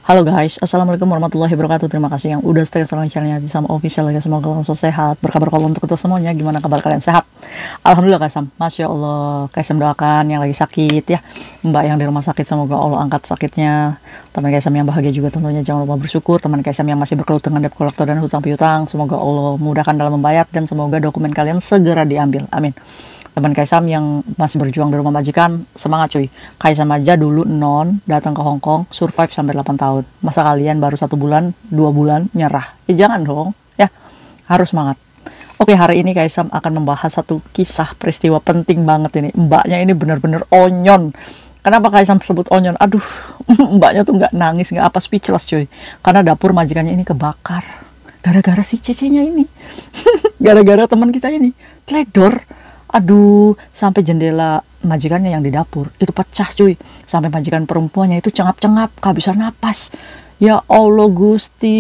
Halo guys, Assalamualaikum warahmatullahi wabarakatuh. Terima kasih yang udah stay selalu channelnya sama official ya. Semoga kalian selalu sehat. Berkabar kalau untuk kita semuanya. Gimana kabar kalian, sehat? Alhamdulillah Kaisam. Masya Allah. Kaisam doakan yang lagi sakit ya, Mbak yang di rumah sakit, semoga Allah angkat sakitnya. Teman Kaisam yang bahagia juga tentunya jangan lupa bersyukur. Teman Kaisam yang masih berkeluh dengan debt collector dan hutang piutang, semoga Allah mudahkan dalam membayar dan semoga dokumen kalian segera diambil. Amin. Teman Kaisam yang masih berjuang di rumah majikan, semangat cuy. Kaisam aja dulu datang ke Hong Kong, survive sampai 8 tahun. Masa kalian baru 1 bulan, 2 bulan nyerah? Jangan dong, ya. Harus semangat. Oke, hari ini Kaisam akan membahas satu kisah peristiwa penting banget ini. Mbaknya ini bener-bener onyon. Kenapa Kaisam sebut onyon? Aduh, mbaknya tuh nggak nangis, nggak apa, speechless cuy. Karena dapur majikannya ini kebakar. Gara-gara si cecenya ini. Gara-gara teman kita ini. Teledor. Aduh, sampai jendela majikannya yang di dapur itu pecah cuy. Sampai majikan perempuannya itu cengap-cengap, kehabisan napas. Ya Allah Gusti,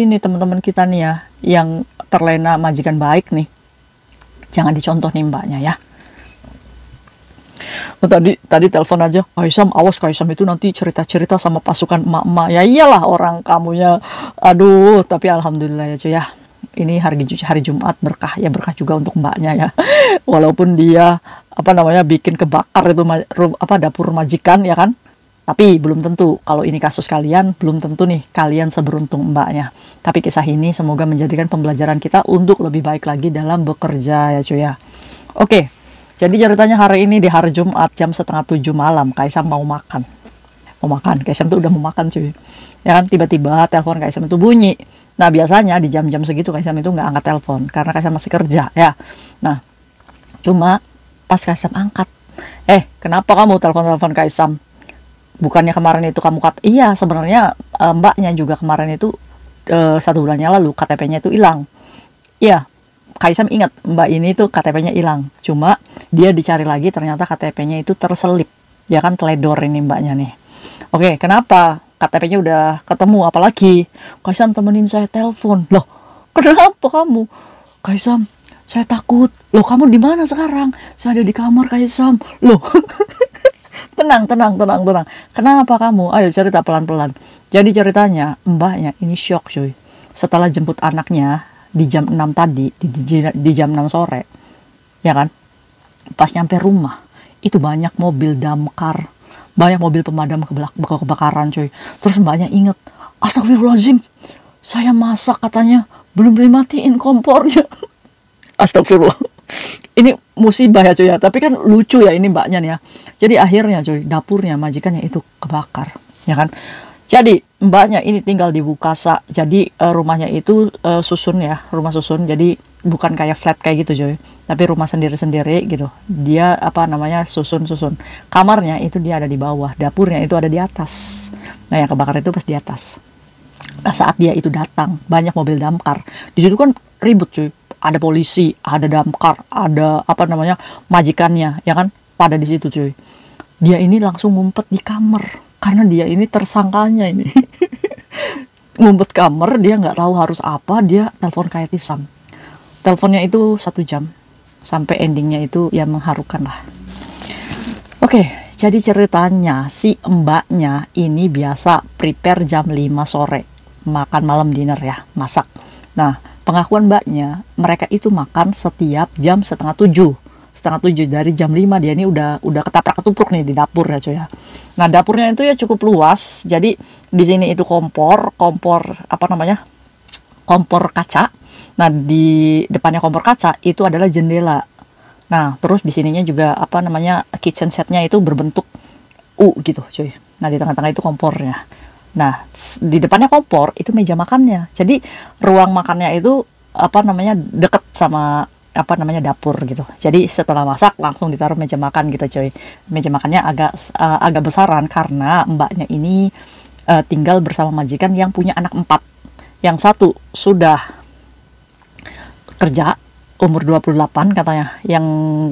ini teman-teman kita nih ya, yang terlena majikan baik nih. Jangan dicontoh nih mbaknya ya. Oh, tadi telepon aja, Kaisam, awas Kaisam itu nanti cerita-cerita sama pasukan emak-emak. Ya iyalah orang kamunya. Aduh, tapi alhamdulillah ya cuy ya. Ini hari Jumat berkah ya, berkah juga untuk mbaknya ya. Walaupun dia bikin kebakar itu dapur majikan ya kan. Tapi belum tentu kalau ini kasus kalian, belum tentu nih kalian seberuntung mbaknya. Tapi kisah ini semoga menjadikan pembelajaran kita untuk lebih baik lagi dalam bekerja ya cuy ya. Oke. Jadi ceritanya hari ini di hari Jumat jam 6:30 malam Kaisam mau makan. Kaisam tuh udah mau makan cuy. Ya kan, tiba-tiba telepon Kaisam itu bunyi. Nah biasanya di jam-jam segitu Kaisam itu nggak angkat telepon karena Kaisam masih kerja ya. Nah cuma pas Kaisam angkat, kenapa kamu telepon Kaisam? Bukannya kemarin itu kamu iya sebenarnya mbaknya juga kemarin itu 1 bulannya lalu KTP-nya itu hilang. Iya, Kaisam ingat mbak ini tuh KTP-nya hilang. Cuma dia dicari lagi ternyata KTP-nya itu terselip. Ya kan, teledor ini mbaknya nih. Oke, kenapa? KTP-nya udah ketemu, apalagi Kaisam temenin saya telepon. Loh, kenapa kamu? Kaisam, saya takut. Loh, kamu di mana sekarang? Saya ada di kamar Kaisam. Loh, tenang. Kenapa kamu? Ayo cerita pelan-pelan. Jadi ceritanya mbaknya ini shock cuy. Setelah jemput anaknya di jam 6 tadi, di jam 6 sore, ya kan? Pas nyampe rumah, itu banyak mobil damkar, banyak mobil pemadam kebakaran cuy. Terus mbaknya inget, astagfirullahaladzim, saya masak katanya belum dimatiin kompornya. Astagfirullah, ini musibah ya cuy ya. Tapi kan lucu ya ini mbaknya nih ya. Jadi akhirnya cuy, dapurnya majikannya itu kebakar, ya kan. Jadi mbaknya ini tinggal di Bukasa. Jadi rumahnya itu susun ya, rumah susun. Jadi bukan kayak flat kayak gitu cuy, tapi rumah sendiri-sendiri gitu. Dia susun. Kamarnya itu dia ada di bawah, dapurnya itu ada di atas. Nah yang kebakar itu pas di atas. Nah saat dia itu datang, banyak mobil damkar. Di situ kan ribut cuy. Ada polisi, ada damkar, ada majikannya, ya kan, pada di situ cuy. Dia ini langsung ngumpet di kamar karena dia ini tersangkanya ini. Ngumpet kamar, dia nggak tahu harus apa, dia telepon Kaisam. Teleponnya itu 1 jam sampai endingnya itu ya mengharukan lah. Oke, jadi ceritanya si mbaknya ini biasa prepare jam 5 sore, makan malam dinner ya, masak. Nah, pengakuan mbaknya, mereka itu makan setiap jam 6:30. 6:30 dari jam 5 dia ini udah ketaprak-ketupruk nih di dapur ya cuy ya. Nah, dapurnya itu ya cukup luas. Jadi di sini itu kompor kaca. Nah, di depannya kompor kaca itu adalah jendela. Nah, terus di sininya juga kitchen setnya itu berbentuk U gitu cuy. Nah, di tengah-tengah itu kompornya. Nah, di depannya kompor itu meja makannya. Jadi ruang makannya itu deket sama dapur gitu. Jadi setelah masak langsung ditaruh meja makan gitu cuy. Meja makannya agak besaran karena mbaknya ini tinggal bersama majikan yang punya anak 4. Yang satu sudah kerja umur 28 katanya. Yang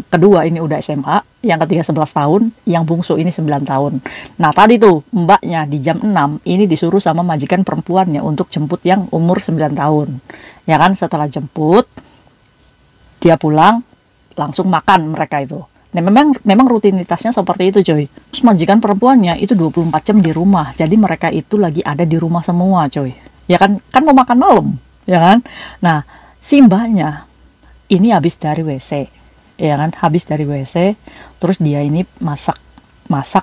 kedua ini udah SMA, yang ketiga 11 tahun, yang bungsu ini 9 tahun. Nah, tadi tuh mbaknya di jam 6 ini disuruh sama majikan perempuannya untuk jemput yang umur 9 tahun. Ya kan, setelah jemput dia pulang langsung makan mereka itu. Nah, memang rutinitasnya seperti itu, coy. Terus majikan perempuannya itu 24 jam di rumah. Jadi mereka itu lagi ada di rumah semua, coy. Ya kan? Kan mau makan malam, ya kan? Nah, si mbaknya ini habis dari WC. Ya kan? Habis dari WC, terus dia ini masak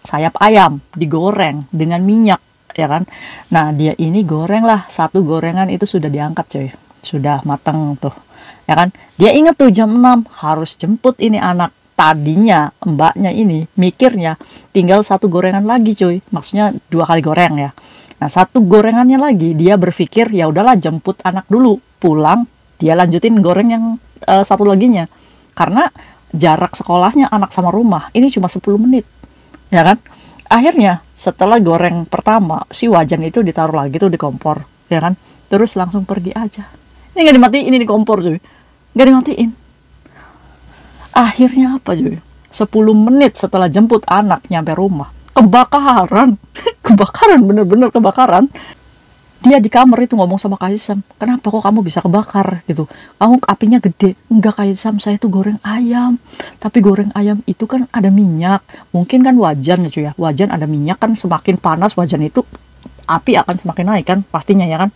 sayap ayam, digoreng dengan minyak, ya kan? Nah, dia ini goreng lah, satu gorengan itu sudah diangkat, coy. Sudah matang tuh. Ya kan? Dia inget tuh jam 6 harus jemput ini anak. Tadinya mbaknya ini mikirnya tinggal satu gorengan lagi, cuy. Maksudnya 2 kali goreng ya. Nah, satu gorengannya lagi dia berpikir ya udahlah jemput anak dulu, pulang dia lanjutin goreng yang satu laginya. Karena jarak sekolahnya anak sama rumah ini cuma 10 menit. Ya kan? Akhirnya setelah goreng pertama, si wajan itu ditaruh lagi tuh di kompor, ya kan? Terus langsung pergi aja. Ini nggak dimatiin, ini di kompor, cuy. Nggak dimatiin. Akhirnya apa, cuy? 10 menit setelah jemput anak nyampe rumah, kebakaran. Kebakaran, bener-bener kebakaran. Dia di kamar itu ngomong sama Kaisam, kenapa kok kamu bisa kebakar gitu? Kamu apinya gede. Enggak Kaisam, saya tuh goreng ayam. Tapi goreng ayam itu kan ada minyak. Mungkin kan wajan ya, cuy ya. Wajan ada minyak kan, semakin panas wajan itu api akan semakin naik kan, pastinya ya kan.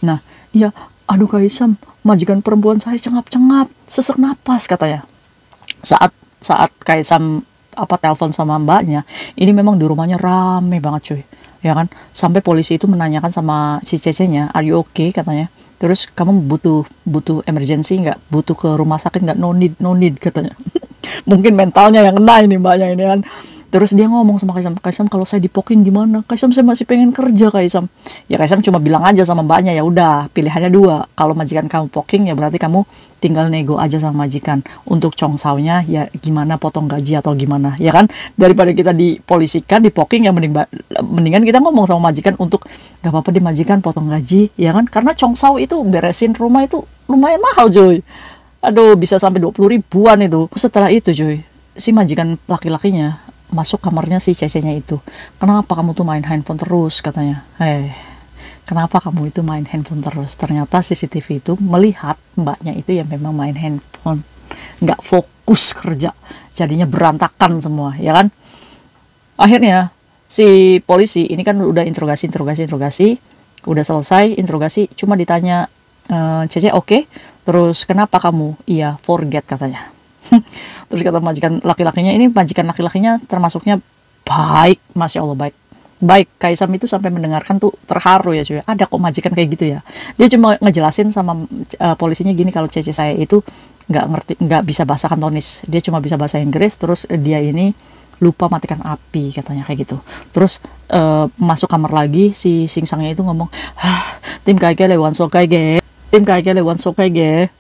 Nah, iya, aduh Kaisam, majikan perempuan saya cengap-cengap, sesak napas katanya. Saat Kaisam telepon sama mbaknya, ini memang di rumahnya rame banget, cuy. Ya kan, sampai polisi itu menanyakan sama si Cece-nya, are you okay katanya. Terus kamu butuh emergency nggak, butuh ke rumah sakit nggak? No need katanya. Mungkin mentalnya yang kena ini mbaknya ini kan. Terus dia ngomong sama Kaisam, kalau saya dipoking gimana? Kaisam, saya masih pengen kerja, Kaisam. Ya Kaisam cuma bilang aja sama mbaknya, ya udah pilihannya 2. Kalau majikan kamu poking ya berarti kamu tinggal nego aja sama majikan. Untuk congsaunya ya gimana, potong gaji atau gimana, ya kan? Daripada kita dipolisikan, dipoking ya mendingan kita ngomong sama majikan untuk gak apa-apa deh majikan, potong gaji, ya kan? Karena congsau itu beresin rumah itu lumayan mahal, cuy. Aduh, bisa sampai 20 ribuan itu. Setelah itu, cuy, si majikan laki-lakinya masuk kamarnya si Cece-nya itu. Kenapa kamu tuh main handphone terus katanya. Kenapa kamu itu main handphone terus? Ternyata CCTV itu melihat mbaknya itu ya memang main handphone, nggak fokus kerja, jadinya berantakan semua, ya kan. Akhirnya si polisi ini kan udah interogasi, udah selesai interogasi, cuma ditanya, Cece oke? Terus kenapa kamu? Iya, forget katanya. Terus kata majikan laki-lakinya, ini majikan laki-lakinya termasuknya baik, Masya Allah baik. Kaisam itu sampai mendengarkan tuh terharu ya, cuy. Ada kok majikan kayak gitu ya. Dia cuma ngejelasin sama polisinya gini, kalau Cece saya itu nggak bisa bahasa Kantonis, dia cuma bisa bahasa Inggris. Terus dia ini lupa matikan api katanya kayak gitu. Terus masuk kamar lagi, si singsangnya itu ngomong, tim kaige lewan sokaige,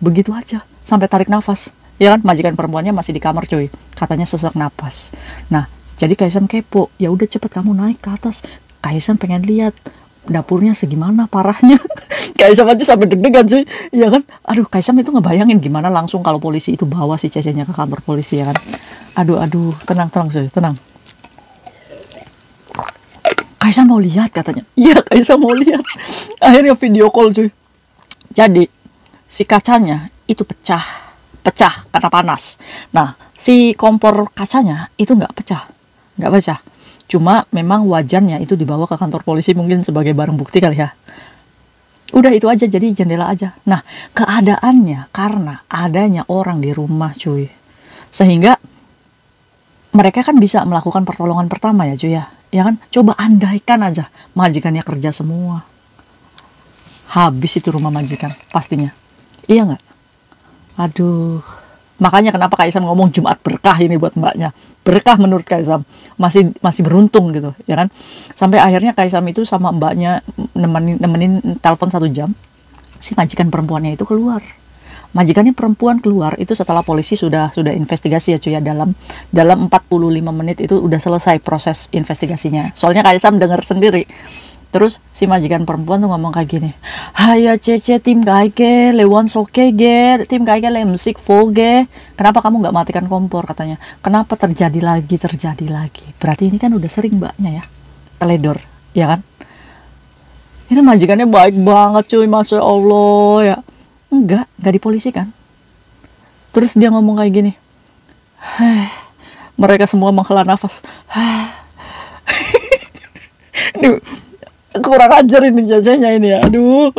begitu aja sampai tarik nafas. Ya kan, majikan perempuannya masih di kamar, cuy. Katanya sesak napas. Nah, jadi Kaisam kepo. Ya udah cepet kamu naik ke atas. Kaisam pengen lihat dapurnya segimana parahnya. Kaisam aja sampai deg-degan, cuy. Ya kan? Aduh, Kaisam itu ngebayangin gimana langsung kalau polisi itu bawa si Cece-nya ke kantor polisi, ya kan. Aduh, tenang, cuy, tenang. Kaisam mau lihat katanya. Iya, Kaisam mau lihat. Akhirnya video call, cuy. Jadi si kacanya itu pecah karena panas. Nah, si kompor kacanya itu nggak pecah. Cuma memang wajannya itu dibawa ke kantor polisi mungkin sebagai barang bukti kali ya. Udah itu aja, jadi jendela aja. Nah, keadaannya karena adanya orang di rumah, cuy. Sehingga mereka kan bisa melakukan pertolongan pertama ya, cuy ya. Ya kan? Coba andaikan aja majikannya kerja semua. Habis itu rumah majikan, pastinya. Iya nggak? Aduh, makanya kenapa Kaisam ngomong Jumat berkah ini buat mbaknya. Berkah menurut Kaisam, masih beruntung gitu, ya kan. Sampai akhirnya Kaisam itu sama mbaknya nemenin telepon 1 jam. Si majikan perempuannya itu keluar. Majikannya perempuan keluar itu setelah polisi sudah investigasi ya, cuy ya. Dalam 45 menit itu udah selesai proses investigasinya. Soalnya Kaisam dengar sendiri. Terus si majikan perempuan tuh ngomong kayak gini, Haya Cece tim gaige lewan soke ge, tim gaige le musik ge. Kenapa kamu nggak matikan kompor katanya? Kenapa terjadi lagi? Berarti ini kan udah sering mbaknya ya, teledor, ya kan? Ini majikannya baik banget, cuy, Masya Allah ya. Enggak dipolisikan. Terus dia ngomong kayak gini, Mereka semua menghela nafas. Ini kurang ajar ini jajanya ini ya. Aduh.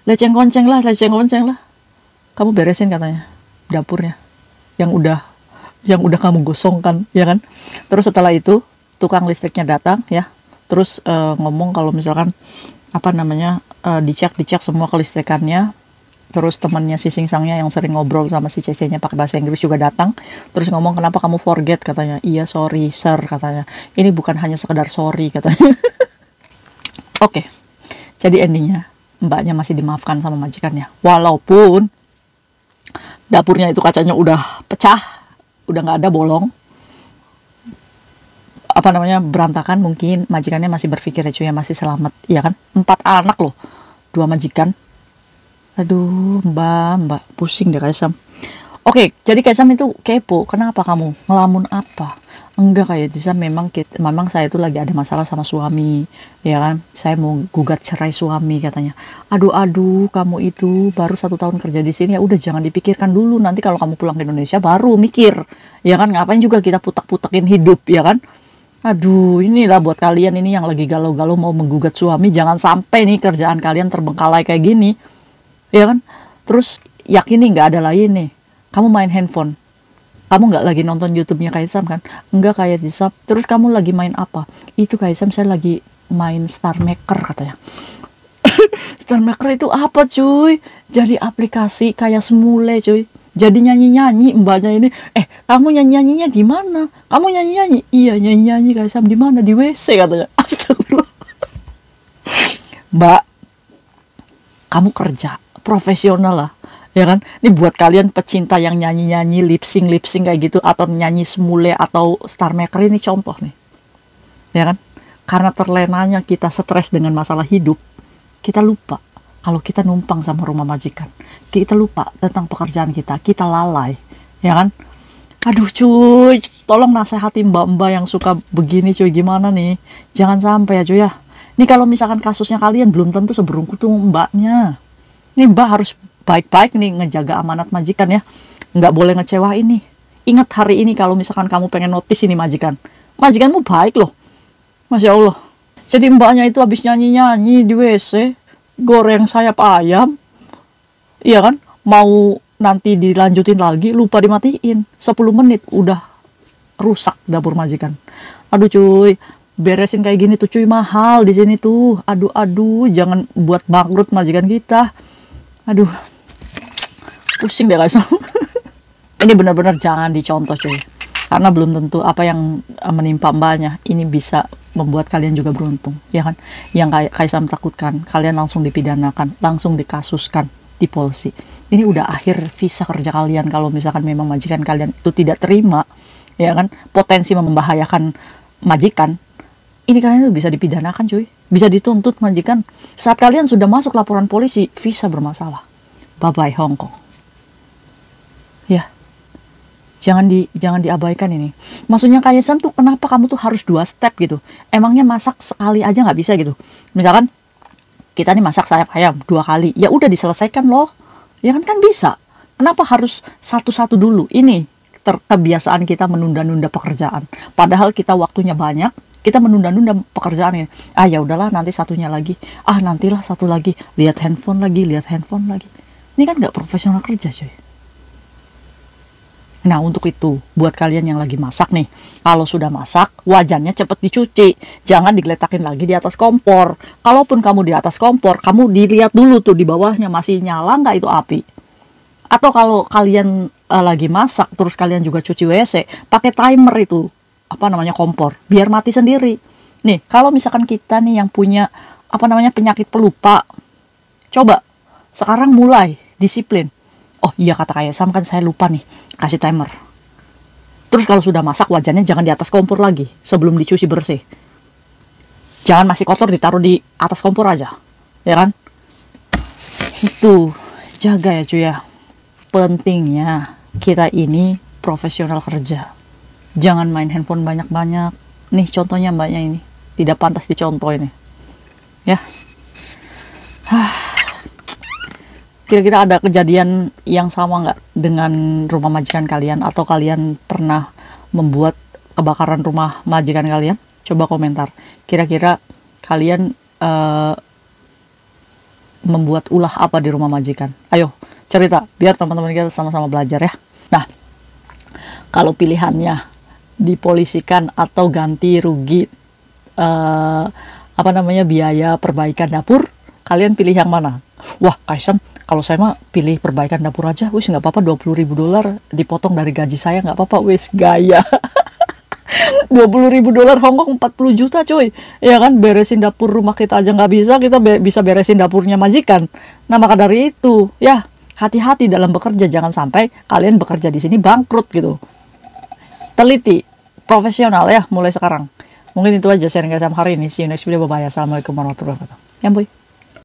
Leceng konceng lah. Kamu beresin katanya dapurnya yang udah kamu gosongkan, ya kan? Terus setelah itu tukang listriknya datang ya. Terus ngomong kalau misalkan dicek semua kelistrikannya. Terus temannya si Singsangnya yang sering ngobrol sama si Cece-nya pakai bahasa Inggris juga datang. Terus ngomong, kenapa kamu forget katanya. Iya sorry sir katanya. Ini bukan hanya sekedar sorry katanya. Oke. Jadi endingnya mbaknya masih dimaafkan sama majikannya. Walaupun dapurnya itu kacanya udah pecah, udah nggak ada bolong. Berantakan, mungkin majikannya masih berpikir ya cuy, masih selamat, ya kan? 4 anak loh, 2 majikan. Aduh, mbak, pusing deh Kaisam. Oke, jadi Kaisam itu kepo, kenapa kamu ngelamun apa? Enggak kayak Jisa, memang saya itu lagi ada masalah sama suami, ya kan? Saya mau gugat cerai suami katanya. Aduh, kamu itu baru 1 tahun kerja di sini, ya udah jangan dipikirkan dulu. Nanti kalau kamu pulang ke Indonesia baru mikir, ya kan? Ngapain juga kita putak-putakin hidup, ya kan? Aduh, inilah buat kalian ini yang lagi galau-galau mau menggugat suami, jangan sampai nih kerjaan kalian terbengkalai kayak gini. Ya kan? Terus yakini nggak ada lain nih. Kamu main handphone. Kamu nggak lagi nonton YouTube-nya Kaisam kan? Enggak kayak Jisab. Terus kamu lagi main apa? Itu Kaisam, saya lagi main Star Maker katanya. Star Maker itu apa cuy? Jadi aplikasi kayak semule cuy. Jadi nyanyi-nyanyi mbaknya ini. Kamu nyanyi-nyanyinya di mana? Kamu nyanyi-nyanyi? Iya, nyanyi-nyanyi Kaisam di mana? Di WC katanya. Astagfirullah. Mbak, kamu kerja profesional lah, ya kan? Ini buat kalian pecinta yang nyanyi-nyanyi, lip sync kayak gitu, atau nyanyi semule atau Star Maker, ini contoh nih, ya kan? Karena terlenanya kita stres dengan masalah hidup, kita lupa kalau kita numpang sama rumah majikan, kita lupa tentang pekerjaan kita lalai, ya kan? Aduh cuy, tolong nasihati mbak-mbak yang suka begini cuy, gimana nih? Jangan sampai ya cuy ya. Ini kalau misalkan kasusnya kalian belum tentu seberungkut tuh mbaknya. Ini mbak harus baik-baik nih ngejaga amanat majikan ya. Nggak boleh ngecewain nih. Ingat hari ini kalau misalkan kamu pengen notice ini majikan. Majikanmu baik loh. Masya Allah. Jadi mbaknya itu habis nyanyi-nyanyi di WC. Goreng sayap ayam. Iya kan? Mau nanti dilanjutin lagi, lupa dimatiin. 10 menit udah rusak dapur majikan. Aduh cuy. Beresin kayak gini tuh cuy mahal di sini tuh. Aduh, jangan buat bangkrut majikan kita. Aduh, pusing deh guys. Ini benar-benar jangan dicontoh cuy. Karena belum tentu apa yang menimpa mbaknya ini bisa membuat kalian juga beruntung, ya kan? Yang Kaisam takutkan, kalian langsung dipidanakan, langsung dikasuskan di polisi. Ini udah akhir visa kerja kalian kalau misalkan memang majikan kalian itu tidak terima, ya kan? Potensi membahayakan majikan. Ini kalian tuh bisa dipidanakan cuy, bisa dituntut majikan. Saat kalian sudah masuk laporan polisi, visa bermasalah. Bye-bye Hong Kong. Ya, jangan diabaikan ini. Maksudnya Kaisam tuh kenapa kamu tuh harus 2 step gitu? Emangnya masak sekali aja nggak bisa gitu? Misalkan kita nih masak sayap ayam 2 kali, ya udah diselesaikan loh. Ya kan bisa. Kenapa harus satu-satu dulu? Ini kebiasaan kita menunda-nunda pekerjaan. Padahal kita waktunya banyak. Kita menunda-nunda pekerjaan ini. Ya udahlah nanti satunya lagi. Nantilah satu lagi. Lihat handphone lagi. Ini kan nggak profesional kerja cuy. Nah untuk itu, buat kalian yang lagi masak nih, kalau sudah masak, wajannya cepet dicuci. Jangan digeletakin lagi di atas kompor. Kalaupun kamu di atas kompor, kamu dilihat dulu tuh di bawahnya masih nyala nggak itu api. Atau kalau kalian lagi masak, terus kalian juga cuci WC, pakai timer itu. Kompor, biar mati sendiri. Nih, kalau misalkan kita nih yang punya penyakit pelupa, coba sekarang mulai disiplin. Oh iya kata Kaisam kan saya lupa nih, kasih timer. Terus kalau sudah masak, wajannya jangan di atas kompor lagi sebelum dicuci bersih. Jangan masih kotor ditaruh di atas kompor aja, ya kan? Itu jaga ya cuy ya. Pentingnya kita ini profesional kerja. Jangan main handphone banyak-banyak. Nih contohnya mbaknya ini. Tidak pantas dicontoh ini. Ya. Kira-kira ada kejadian yang sama nggak dengan rumah majikan kalian? Atau kalian pernah membuat kebakaran rumah majikan kalian? Coba komentar. Kira-kira kalian membuat ulah apa di rumah majikan? Ayo cerita, biar teman-teman kita sama-sama belajar ya. Nah, kalau pilihannya dipolisikan atau ganti rugi biaya perbaikan dapur, kalian pilih yang mana? Wah, Kaisam, kalau saya mah pilih perbaikan dapur aja, wis nggak apa-apa, $20.000 dipotong dari gaji saya, nggak apa-apa, wis gaya. $20.000 Hongkong 40 juta coy, ya kan, beresin dapur rumah kita aja nggak bisa, kita bisa beresin dapurnya majikan. Nah, maka dari itu ya, hati-hati dalam bekerja, jangan sampai kalian bekerja di sini bangkrut gitu. Teliti, profesional ya mulai sekarang. Mungkin itu aja sharing Kaisam hari ini. See you next video, bye bye. Assalamualaikum warahmatullahi wabarakatuh. Ya boy.